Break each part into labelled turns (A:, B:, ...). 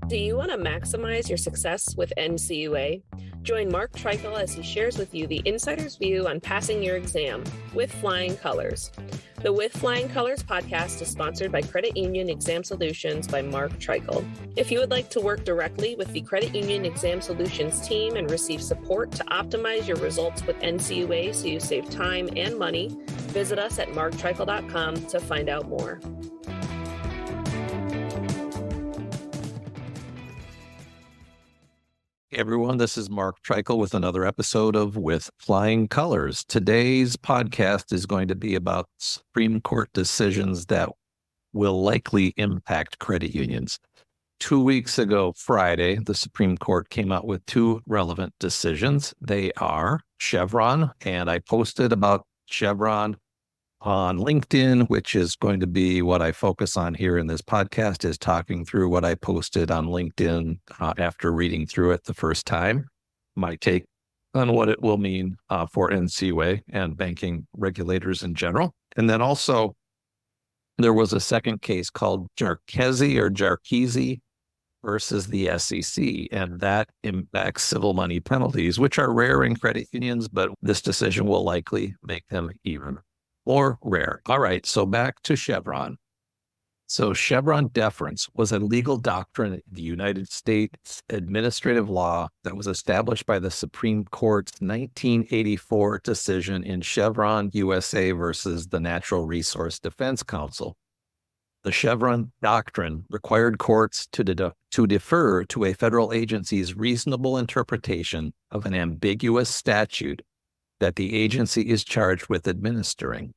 A: Do you want to maximize your success with NCUA? Join Mark Treichel as he shares with you the insider's view on passing your exam with flying colors. The With Flying Colors podcast is sponsored by Credit Union Exam Solutions by Mark Treichel. If you would like to work directly with the Credit Union Exam Solutions team and receive support to optimize your results with NCUA so you save time and money, visit us at marktreichel.com to find out more.
B: Hey everyone, this is Mark Treichel with another episode of With Flying Colors. Today's podcast is going to be about Supreme Court decisions that will likely impact credit unions. 2 weeks ago, Friday, the Supreme Court came out with two relevant decisions. They are Chevron, and I posted about Chevron on LinkedIn, which is going to be what I focus on here in this podcast, is talking through what I posted on LinkedIn after reading through it the first time, my take on what it will mean for NCUA and banking regulators in general. And then also, there was a second case called Jarkezy versus the SEC, and that impacts civil money penalties, which are rare in credit unions, but this decision will likely make them even more rare. All right, so back to Chevron. So Chevron deference was a legal doctrine in the United States administrative law that was established by the Supreme Court's 1984 decision in Chevron USA versus the Natural Resource Defense Council. The Chevron Doctrine required courts to defer to a federal agency's reasonable interpretation of an ambiguous statute that the agency is charged with administering.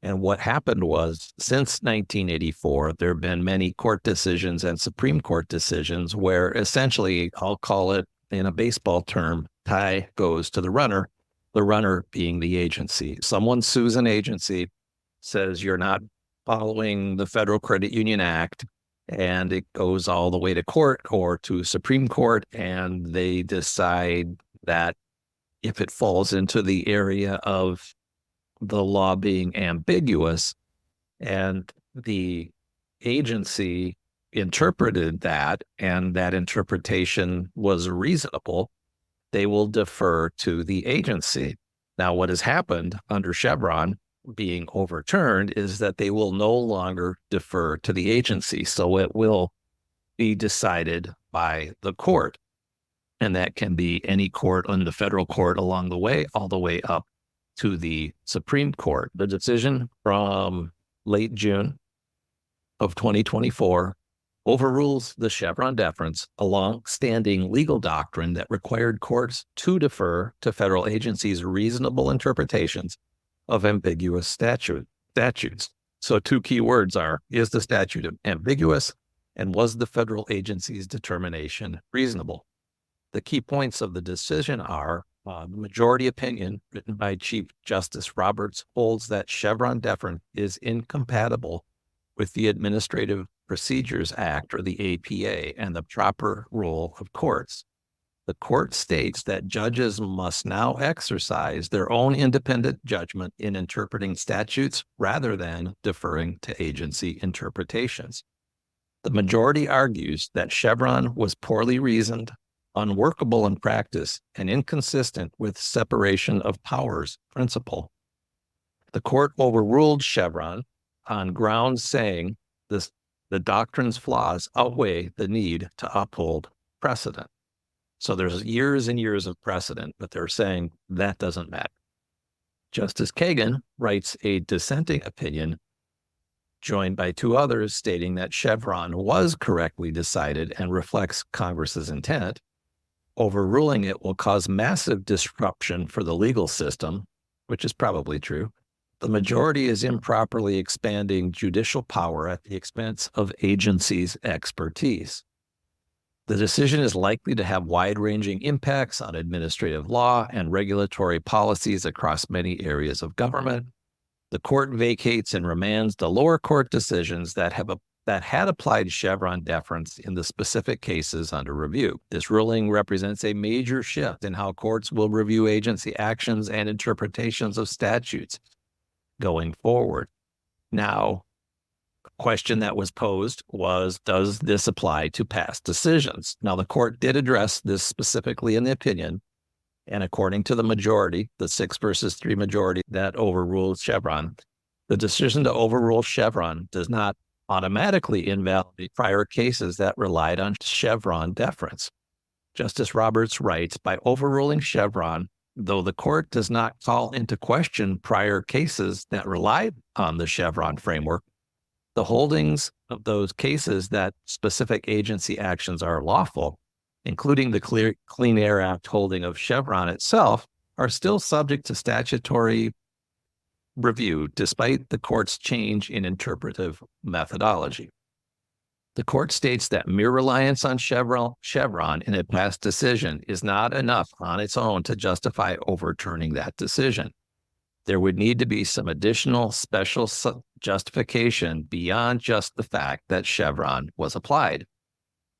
B: And what happened was, since 1984, there have been many court decisions and Supreme Court decisions where essentially, I'll call it in a baseball term, tie goes to the runner being the agency. Someone sues an agency, says you're not following the Federal Credit Union Act, and it goes all the way to court or to Supreme Court, and they decide that if it falls into the area of the law being ambiguous and the agency interpreted that and that interpretation was reasonable, they will defer to the agency. Now, what has happened under Chevron being overturned is that they will no longer defer to the agency. So it will be decided by the court. And that can be any court on the federal court along the way, all the way up to the Supreme Court. The decision from late June of 2024 overrules the Chevron deference, a long-standing legal doctrine that required courts to defer to federal agencies' reasonable interpretations of ambiguous statutes. So two key words are, is the statute ambiguous, and was the federal agency's determination reasonable? The key points of the decision are the majority opinion written by Chief Justice Roberts holds that Chevron deference is incompatible with the Administrative Procedures Act, or the APA, and the proper role of courts. The court states that judges must now exercise their own independent judgment in interpreting statutes rather than deferring to agency interpretations. The majority argues that Chevron was poorly reasoned, unworkable in practice, and inconsistent with separation of powers principle. The court overruled Chevron on grounds saying the doctrine's flaws outweigh the need to uphold precedent. So there's years and years of precedent, but they're saying that doesn't matter. Justice Kagan writes a dissenting opinion joined by two others stating that Chevron was correctly decided and reflects Congress's intent. Overruling it will cause massive disruption for the legal system, which is probably true. The majority is improperly expanding judicial power at the expense of agencies' expertise. The decision is likely to have wide-ranging impacts on administrative law and regulatory policies across many areas of government. The court vacates and remands the lower court decisions that had applied Chevron deference in the specific cases under review. This ruling represents a major shift in how courts will review agency actions and interpretations of statutes going forward. Now, question that was posed was, does this apply to past decisions? Now, the court did address this specifically in the opinion, and according to the majority, the 6-3 majority that overruled Chevron, the decision to overrule Chevron does not automatically invalidate prior cases that relied on Chevron deference. Justice Roberts writes, by overruling Chevron, though the court does not call into question prior cases that relied on the Chevron framework, the holdings of those cases that specific agency actions are lawful, including the Clean Air Act holding of Chevron itself, are still subject to statutory review despite the court's change in interpretive methodology. The court states that mere reliance on Chevron in a past decision is not enough on its own to justify overturning that decision. There would need to be some additional special justification beyond just the fact that Chevron was applied.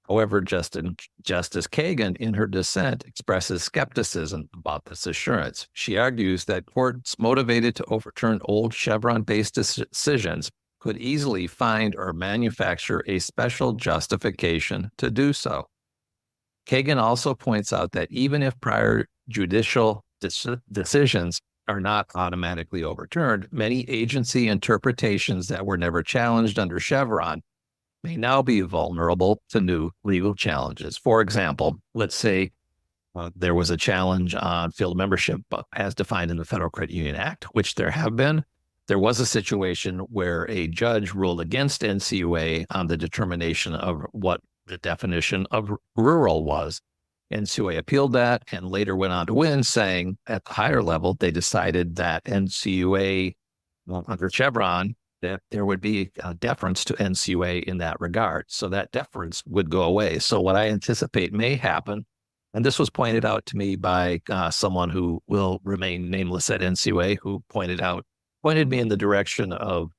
B: However, Justice Kagan, in her dissent, expresses skepticism about this assurance. She argues that courts motivated to overturn old Chevron-based decisions could easily find or manufacture a special justification to do so. Kagan also points out that even if prior judicial decisions are not automatically overturned, many agency interpretations that were never challenged under Chevron may now be vulnerable to new legal challenges. For example, let's say there was a challenge on field membership as defined in the Federal Credit Union Act, which there have been. There was a situation where a judge ruled against NCUA on the determination of what the definition of rural was. NCUA appealed that and later went on to win, saying at the higher level, they decided that NCUA, under Chevron, that there would be a deference to NCUA in that regard. So that deference would go away. So what I anticipate may happen, and this was pointed out to me by someone who will remain nameless at NCUA, who pointed me in the direction of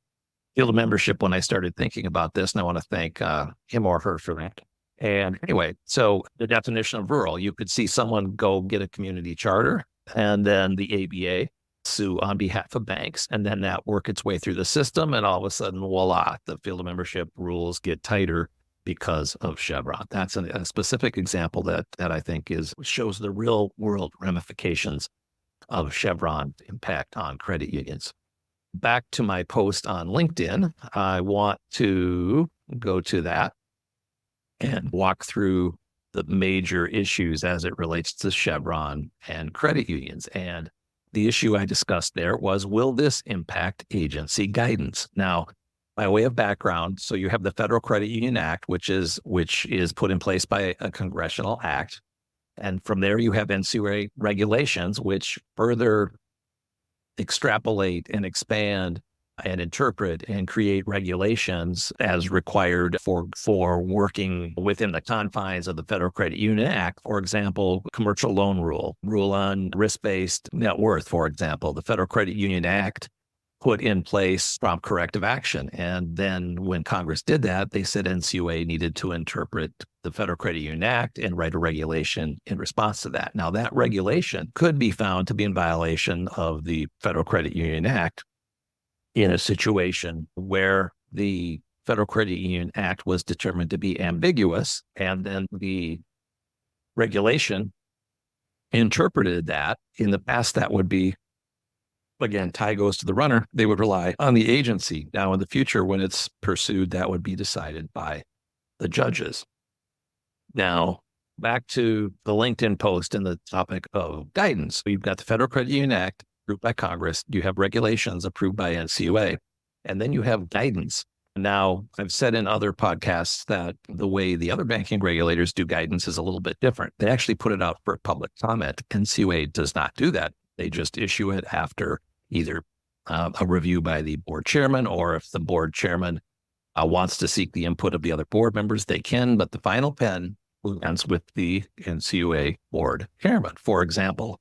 B: field membership when I started thinking about this. And I want to thank him or her for that. And anyway, so the definition of rural, you could see someone go get a community charter and then the ABA sue on behalf of banks, and then that work its way through the system. And all of a sudden, voila, the field membership rules get tighter because of Chevron. That's a specific example that I think shows the real world ramifications of Chevron's impact on credit unions. Back to my post on LinkedIn, I want to go to that and walk through the major issues as it relates to Chevron and credit unions. And the issue I discussed there was, will this impact agency guidance? Now, by way of background, so you have the Federal Credit Union Act, which is put in place by a congressional act. And from there, you have NCUA regulations, which further extrapolate and expand and interpret and create regulations as required for working within the confines of the Federal Credit Union Act. For example, commercial loan rule on risk-based net worth, for example. The Federal Credit Union Act put in place prompt corrective action. And then when Congress did that, they said NCUA needed to interpret the Federal Credit Union Act and write a regulation in response to that. Now, that regulation could be found to be in violation of the Federal Credit Union Act in a situation where the Federal Credit Union Act was determined to be ambiguous, and then the regulation interpreted that. In the past, that would be, again, tie goes to the runner. They would rely on the agency. Now, in the future, when it's pursued, that would be decided by the judges. Now, back to the LinkedIn post and the topic of guidance. We've got the Federal Credit Union Act approved by Congress. You have regulations approved by NCUA, and then you have guidance. Now, I've said in other podcasts that the way the other banking regulators do guidance is a little bit different. They actually put it out for public comment. NCUA does not do that. They just issue it after either a review by the board chairman, or if the board chairman wants to seek the input of the other board members, they can, but the final pen ends with the NCUA board chairman. For example,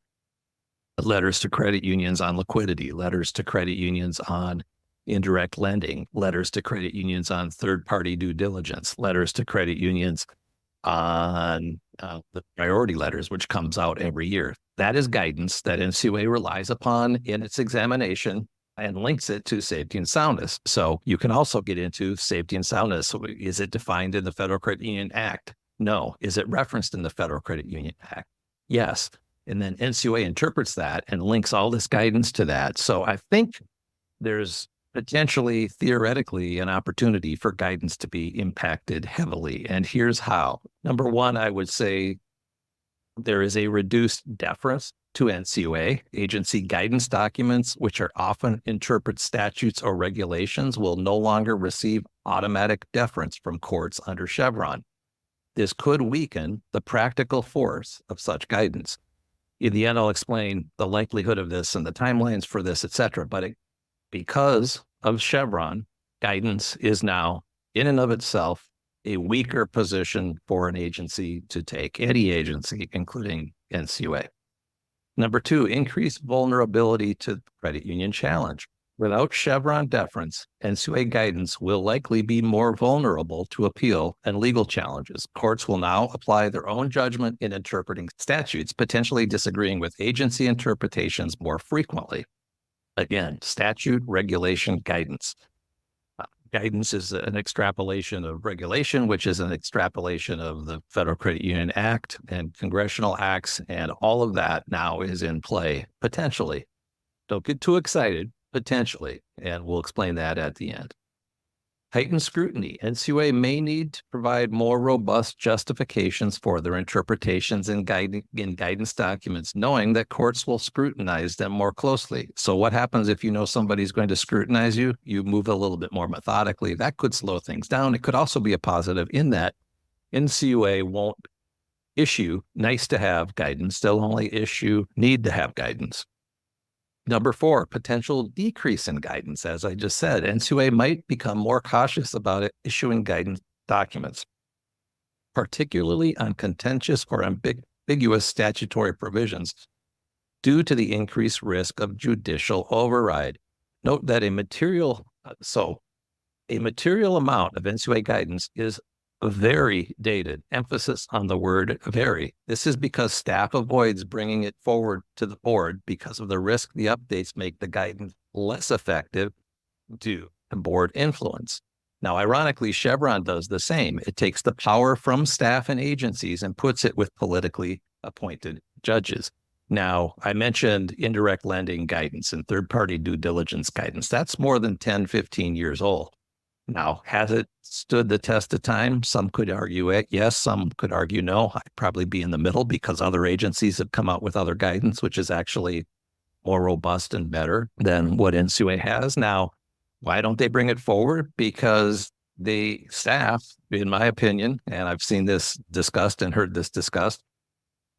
B: letters to credit unions on liquidity, letters to credit unions on indirect lending, letters to credit unions on third-party due diligence, letters to credit unions on the priority letters, which comes out every year. That is guidance that NCUA relies upon in its examination and links it to safety and soundness. So you can also get into safety and soundness. So is it defined in the Federal Credit Union Act? No. Is it referenced in the Federal Credit Union Act? Yes. And then NCUA interprets that and links all this guidance to that. So I think there's potentially, theoretically, an opportunity for guidance to be impacted heavily. And here's how. Number one, I would say there is a reduced deference to NCUA. Agency guidance documents, which are often interpret statutes or regulations, will no longer receive automatic deference from courts under Chevron. This could weaken the practical force of such guidance. In the end, I'll explain the likelihood of this and the timelines for this, et cetera. But because of Chevron, guidance is now, in and of itself, a weaker position for an agency to take, any agency, including NCUA. Number two, increased vulnerability to credit union challenge. Without Chevron deference, NCUA guidance will likely be more vulnerable to appeal and legal challenges. Courts will now apply their own judgment in interpreting statutes, potentially disagreeing with agency interpretations more frequently. Again, statute, regulation, guidance. Guidance is an extrapolation of regulation, which is an extrapolation of the Federal Credit Union Act and congressional acts, and all of that now is in play, potentially. Don't get too excited, potentially, and we'll explain that at the end. Heightened scrutiny. NCUA may need to provide more robust justifications for their interpretations in guidance documents, knowing that courts will scrutinize them more closely. So what happens if you know somebody's going to scrutinize you? You move a little bit more methodically. That could slow things down. It could also be a positive in that NCUA won't issue nice to have guidance. They'll only issue need to have guidance. Number four, potential decrease in guidance. As I just said, NCUA might become more cautious about issuing guidance documents, particularly on contentious or ambiguous statutory provisions due to the increased risk of judicial override. Note that a material amount of NCUA guidance is very dated, emphasis on the word very. This is because staff avoids bringing it forward to the board because of the risk the updates make the guidance less effective due to board influence. Now, ironically, Chevron does the same. It takes the power from staff and agencies and puts it with politically appointed judges. Now, I mentioned indirect lending guidance and third-party due diligence guidance. That's more than 10, 15 years old. Now, has it stood the test of time? Some could argue it, yes. Some could argue no. I'd probably be in the middle because other agencies have come out with other guidance, which is actually more robust and better than what NCUA has. Now, why don't they bring it forward? Because the staff, in my opinion, and I've seen this discussed and heard this discussed,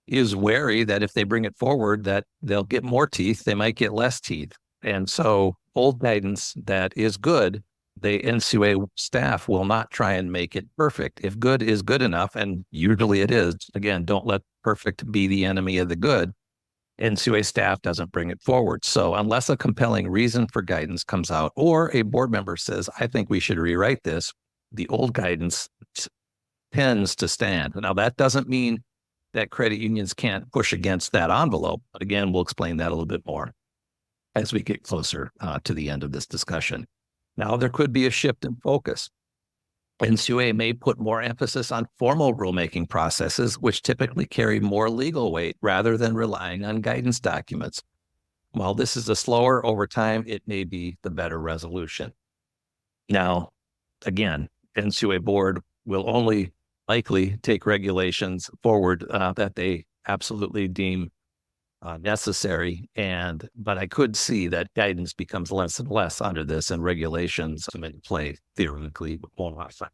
B: is wary that if they bring it forward, that they'll get more teeth. They might get less teeth. And so old guidance that is good, the NCUA staff will not try and make it perfect. If good is good enough, and usually it is, again, don't let perfect be the enemy of the good, NCUA staff doesn't bring it forward. So unless a compelling reason for guidance comes out or a board member says, I think we should rewrite this, the old guidance tends to stand. Now, that doesn't mean that credit unions can't push against that envelope. But again, we'll explain that a little bit more as we get closer to the end of this discussion. Now, there could be a shift in focus. NCUA may put more emphasis on formal rulemaking processes, which typically carry more legal weight rather than relying on guidance documents. While this is a slower over time, it may be the better resolution. Now, again, NCUA board will only likely take regulations forward that they absolutely deem necessary, but I could see that guidance becomes less and less under this, and regulations come into play theoretically won't affect.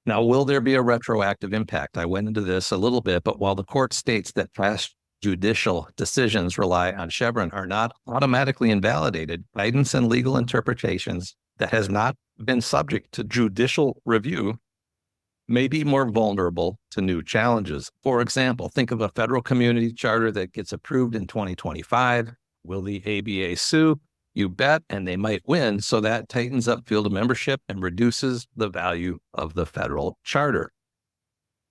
B: Now, will there be a retroactive impact? I went into this a little bit, but while the court states that past judicial decisions rely on Chevron are not automatically invalidated, guidance and legal interpretations that has not been subject to judicial review may be more vulnerable to new challenges. For example, think of a federal community charter that gets approved in 2025. Will the ABA sue? You bet, and they might win. So that tightens up field of membership and reduces the value of the federal charter.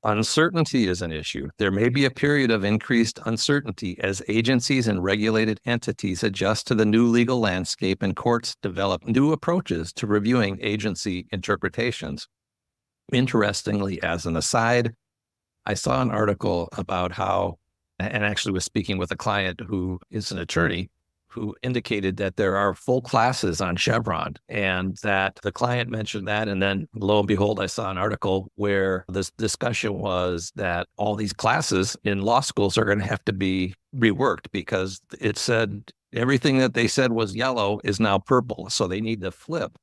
B: Uncertainty is an issue. There may be a period of increased uncertainty as agencies and regulated entities adjust to the new legal landscape and courts develop new approaches to reviewing agency interpretations. Interestingly, as an aside, I saw an article about how, and actually was speaking with a client who is an attorney, who indicated that there are full classes on Chevron, and that the client mentioned that. And then lo and behold, I saw an article where this discussion was that all these classes in law schools are going to have to be reworked because it said everything that they said was yellow is now purple. So they need to flip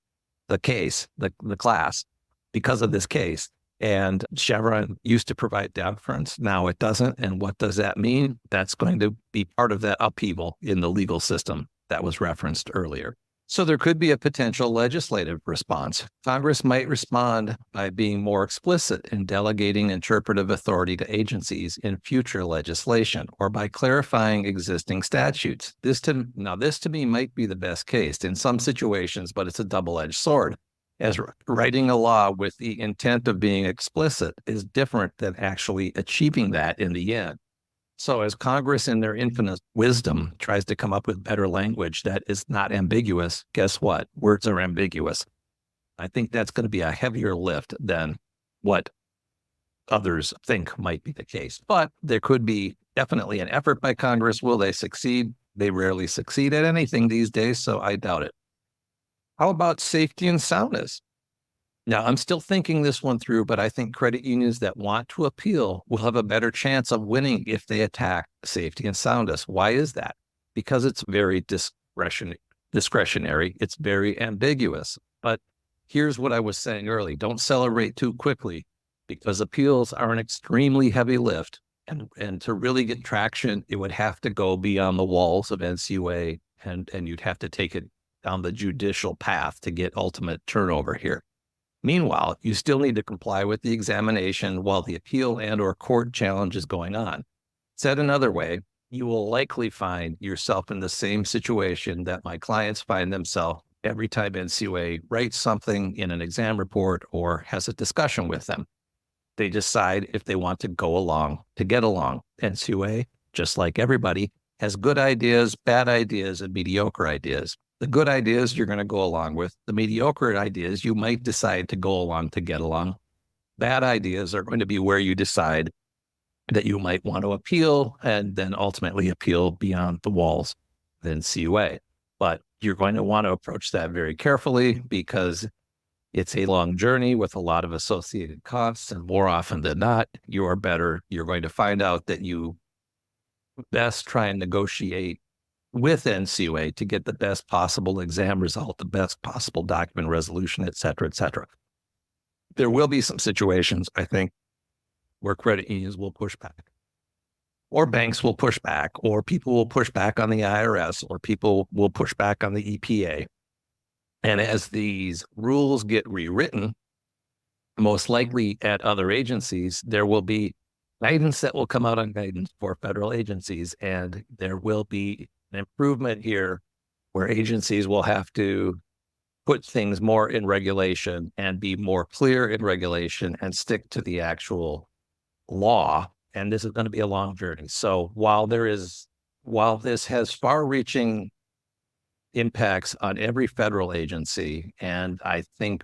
B: the case, the class, because of this case. And Chevron used to provide deference. Now it doesn't. And what does that mean? That's going to be part of that upheaval in the legal system that was referenced earlier. So there could be a potential legislative response. Congress might respond by being more explicit in delegating interpretive authority to agencies in future legislation, or by clarifying existing statutes. This to me might be the best case in some situations, but it's a double-edged sword, as writing a law with the intent of being explicit is different than actually achieving that in the end. So as Congress, in their infinite wisdom, tries to come up with better language that is not ambiguous, guess what? Words are ambiguous. I think that's going to be a heavier lift than what others think might be the case. But there could be definitely an effort by Congress. Will they succeed? They rarely succeed at anything these days, so I doubt it. How about safety and soundness? Now, I'm still thinking this one through, but I think credit unions that want to appeal will have a better chance of winning if they attack safety and soundness. Why is that? Because it's very discretionary. It's very ambiguous. But here's what I was saying earlier. Don't celebrate too quickly, because appeals are an extremely heavy lift. And to really get traction, it would have to go beyond the walls of NCUA, and you'd have to take it down the judicial path to get ultimate turnover here. Meanwhile, you still need to comply with the examination while the appeal and or court challenge is going on. Said another way, you will likely find yourself in the same situation that my clients find themselves every time NCUA writes something in an exam report or has a discussion with them. They decide if they want to go along to get along. NCUA, just like everybody, has good ideas, bad ideas, and mediocre ideas. The good ideas you're going to go along with. The mediocre ideas you might decide to go along to get along. Bad ideas are going to be where you decide that you might want to appeal and then ultimately appeal beyond the walls of NCUA. But you're going to want to approach that very carefully, because it's a long journey with a lot of associated costs. And more often than not, you're going to find out that you best try and negotiate with NCUA to get the best possible exam result, the best possible document resolution, et cetera, et cetera. There will be some situations, I think, where credit unions will push back, or banks will push back, or people will push back on the IRS, or people will push back on the EPA. And as these rules get rewritten, most likely at other agencies, there will be guidance that will come out on guidance for federal agencies, and there will be an improvement here where agencies will have to put things more in regulation and be more clear in regulation and stick to the actual law. And this is going to be a long journey. So while this has far-reaching impacts on every federal agency, and I think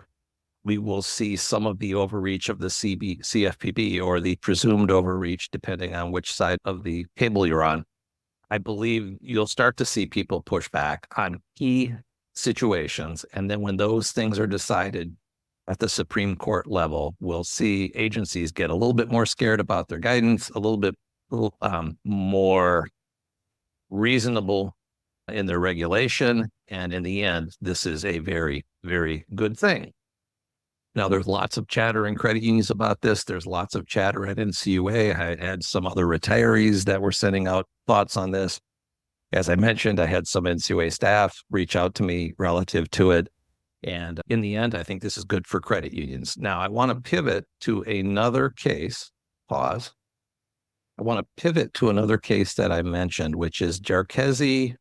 B: we will see some of the overreach of the CFPB or the presumed overreach, depending on which side of the table you're on, I believe you'll start to see people push back on key situations. And then when those things are decided at the Supreme Court level, we'll see agencies get a little bit more scared about their guidance, a little bit more reasonable in their regulation. And in the end, this is a very, very good thing. Now, there's lots of chatter in credit unions about this. There's lots of chatter at NCUA. I had some other retirees that were sending out thoughts on this. As I mentioned, I had some NCUA staff reach out to me relative to it. And in the end, I think this is good for credit unions. Now, I want to pivot to another case. Pause. I want to pivot to another case that I mentioned, which is Jarkezy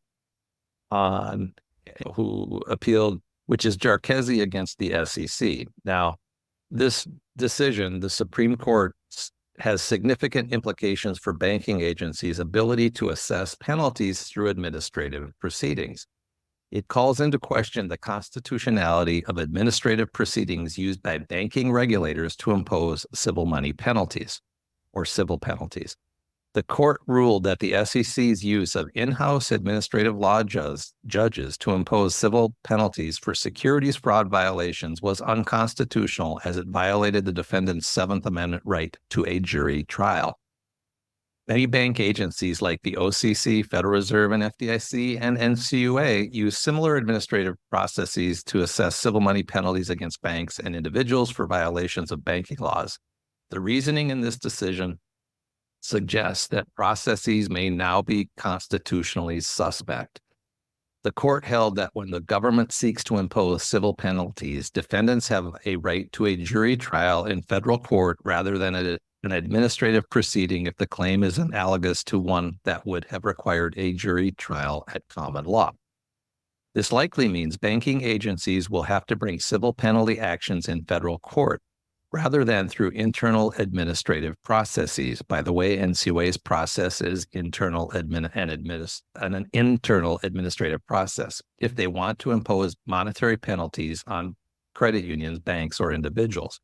B: which is Jarkezy against the SEC. Now, this decision, the Supreme Court has significant implications for banking agencies' ability to assess penalties through administrative proceedings. It calls into question the constitutionality of administrative proceedings used by banking regulators to impose civil money penalties or civil penalties. The court ruled that the SEC's use of in-house administrative law judges to impose civil penalties for securities fraud violations was unconstitutional, as it violated the defendant's Seventh Amendment right to a jury trial. Many bank agencies like the OCC, Federal Reserve, and FDIC, and NCUA use similar administrative processes to assess civil money penalties against banks and individuals for violations of banking laws. The reasoning in this decision suggests that processes may now be constitutionally suspect. The court held that when the government seeks to impose civil penalties, defendants have a right to a jury trial in federal court rather than an administrative proceeding if the claim is analogous to one that would have required a jury trial at common law. This likely means banking agencies will have to bring civil penalty actions in federal court rather than through internal administrative processes. By the way, NCUA's process is an internal administrative process if they want to impose monetary penalties on credit unions, banks, or individuals.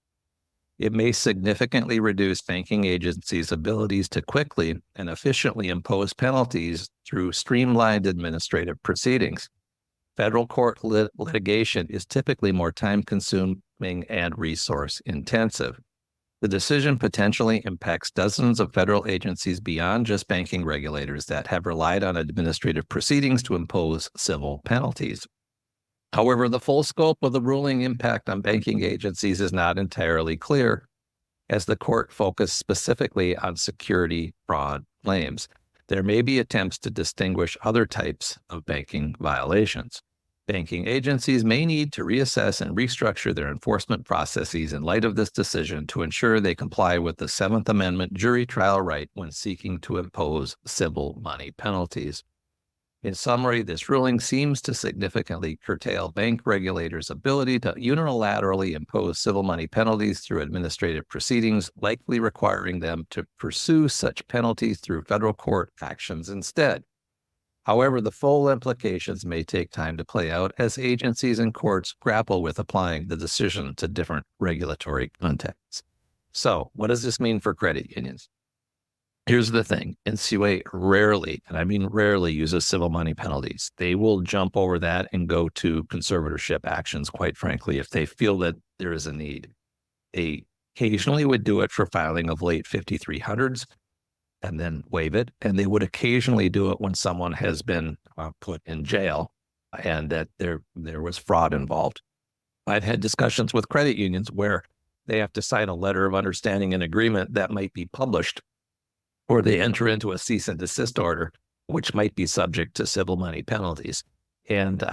B: It may significantly reduce banking agencies' abilities to quickly and efficiently impose penalties through streamlined administrative proceedings. Federal court litigation is typically more time-consuming and resource-intensive. The decision potentially impacts dozens of federal agencies beyond just banking regulators that have relied on administrative proceedings to impose civil penalties. However, the full scope of the ruling impact on banking agencies is not entirely clear, as the court focused specifically on security fraud claims. There may be attempts to distinguish other types of banking violations. Banking agencies may need to reassess and restructure their enforcement processes in light of this decision to ensure they comply with the Seventh Amendment jury trial right when seeking to impose civil money penalties. In summary, this ruling seems to significantly curtail bank regulators' ability to unilaterally impose civil money penalties through administrative proceedings, likely requiring them to pursue such penalties through federal court actions instead. However, the full implications may take time to play out as agencies and courts grapple with applying the decision to different regulatory contexts. So, what does this mean for credit unions? Here's the thing. NCUA rarely, and I mean rarely, uses civil money penalties. They will jump over that and go to conservatorship actions, quite frankly, if they feel that there is a need. They occasionally would do it for filing of late 5300s and then waive it. And they would occasionally do it when someone has been put in jail and that there was fraud involved. I've had discussions with credit unions where they have to sign a letter of understanding and agreement that might be published, or they enter into a cease and desist order, which might be subject to civil money penalties. And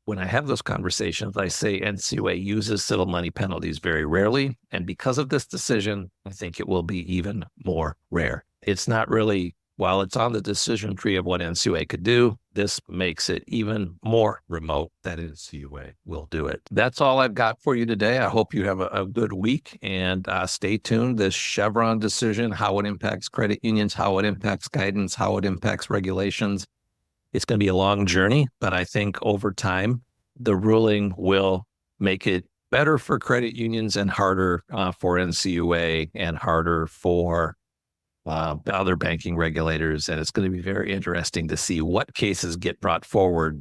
B: when I have those conversations, I say NCUA uses civil money penalties very rarely. And because of this decision, I think it will be even more rare. It's not really, while it's on the decision tree of what NCUA could do, this makes it even more remote that NCUA will do it. That's all I've got for you today. I hope you have a good week, and stay tuned. This Chevron decision, how it impacts credit unions, how it impacts guidance, how it impacts regulations. It's going to be a long journey, but I think over time, the ruling will make it better for credit unions and harder for NCUA and harder for other banking regulators. And it's going to be very interesting to see what cases get brought forward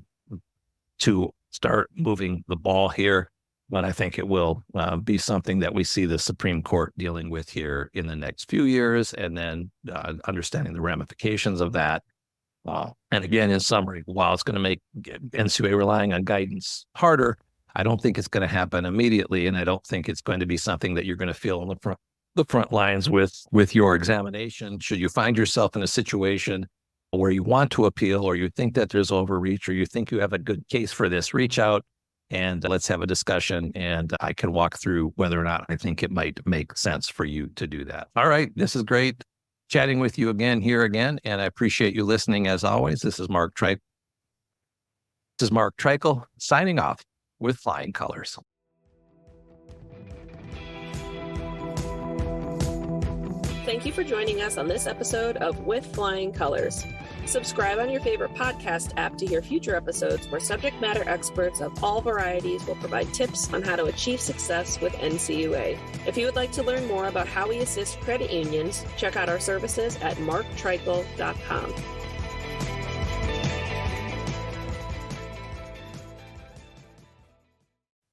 B: to start moving the ball here. But I think it will be something that we see the Supreme Court dealing with here in the next few years, and then understanding the ramifications of that. And again, in summary, while it's going to make NCUA relying on guidance harder, I don't think it's going to happen immediately. And I don't think it's going to be something that you're going to feel on the front lines with your examination. Should you find yourself in a situation where you want to appeal, or you think that there's overreach, or you think you have a good case for this, reach out and let's have a discussion, and I can walk through whether or not I think it might make sense for you to do that. All right. This is great chatting with you again, and I appreciate you listening as always. This is Mark Treichel signing off with flying colors.
A: Thank you for joining us on this episode of With Flying Colors. Subscribe on your favorite podcast app to hear future episodes where subject matter experts of all varieties will provide tips on how to achieve success with NCUA. If you would like to learn more about how we assist credit unions, check out our services at marktreichel.com.